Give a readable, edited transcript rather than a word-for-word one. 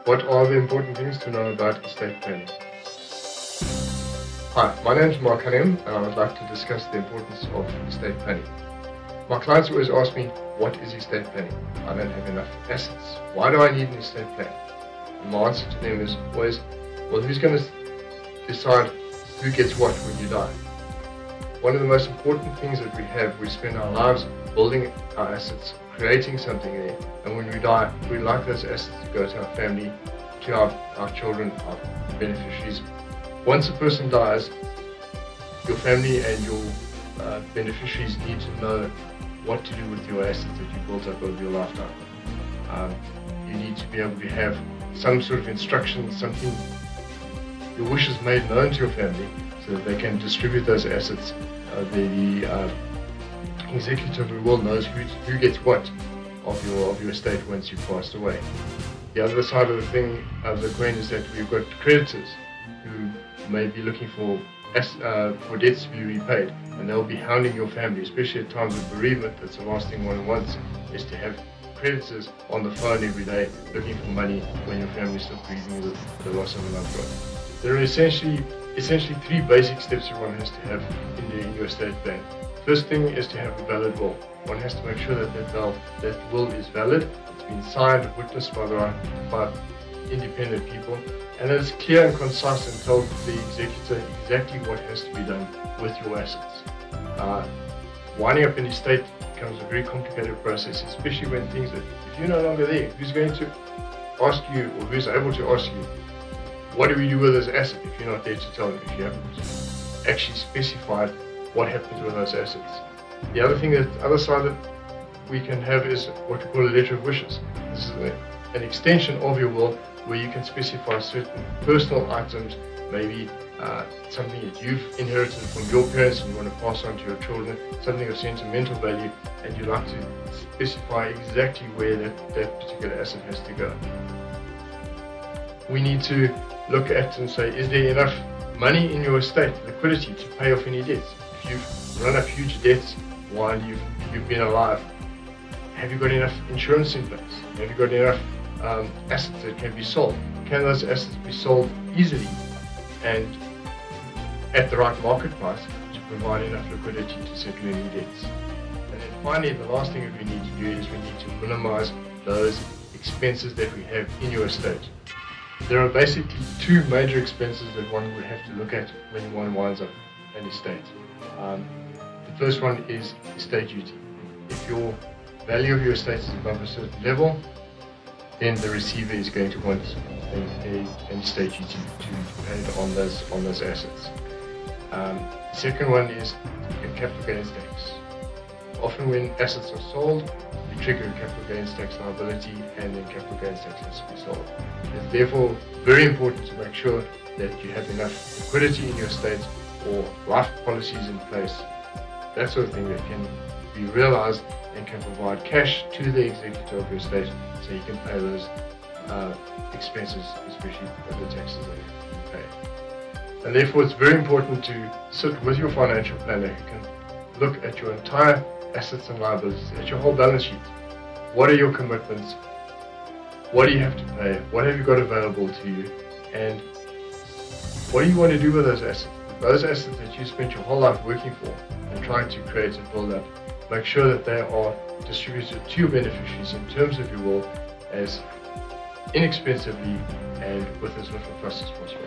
What are the important things to know about estate planning? Hi, my name is Cunningham and I would like to discuss the importance of estate planning. My clients always ask me, what is estate planning? I don't have enough assets. Why do I need an estate plan? And my answer to them is always, well, who's going to decide who gets what when you die? One of the most important things that we spend our lives building our assets, creating something there, and when we die, we'd like those assets to go to our family, to our children, our beneficiaries. Once a person dies, your family and your beneficiaries need to know what to do with your assets that you built up over your lifetime. You need to be able to have some sort of instruction, something, your wishes made known to your family so that they can distribute those assets. The executor of the will knows who gets what of your estate once you've passed away. The other side of the thing of the coin is that we've got creditors who may be looking for debts to be repaid, and they'll be hounding your family, especially at times of bereavement. That's the last thing one wants, is to have creditors on the phone every day looking for money when your family is still grieving the loss of a loved one. There are essentially three basic steps that one has to have in your estate plan. First thing is to have a valid will. One has to make sure that will is valid, it's been signed, witnessed by independent people, and that it's clear and concise and told the executor exactly what has to be done with your assets. Winding up an estate becomes a very complicated process, especially when things that, if you're no longer there, who's going to ask you, or who's able to ask you, what do we do with this asset if you're not there to tell them, if you haven't actually specified what happens with those assets. The other side that we can have is what we call a letter of wishes. This is an extension of your will where you can specify certain personal items, maybe something that you've inherited from your parents and you want to pass on to your children, something of sentimental value, and you'd like to specify exactly where that particular asset has to go. We need to look at and say, is there enough money in your estate, liquidity, to pay off any debts? If you've run up huge debts while you've been alive, have you got enough insurance in place? Have you got enough assets that can be sold? Can those assets be sold easily and at the right market price to provide enough liquidity to settle any debts? And then finally, the last thing that we need to do is we need to minimize those expenses that we have in your estate. There are basically two major expenses that one would have to look at when one winds up an estate. The first one is estate duty. If your value of your estate is above a certain level, then the receiver is going to want an estate duty to be paid on those assets. The second one is a capital gains tax. Often when assets are sold, you trigger a capital gains tax liability, and then capital gains tax has to be sold. It's therefore very important to make sure that you have enough liquidity in your estate or life policies in place, that sort of thing that can be realized and can provide cash to the executor of your estate so you can pay those expenses, especially the taxes that have to be paid. And therefore it's very important to sit with your financial planner who can look at your entire assets and liabilities, at your whole balance sheet. What are your commitments? What do you have to pay? What have you got available to you? And what do you want to do with those assets? Those assets that you spent your whole life working for and trying to create and build up, make sure that they are distributed to your beneficiaries in terms of your will as inexpensively and with as little fuss as possible.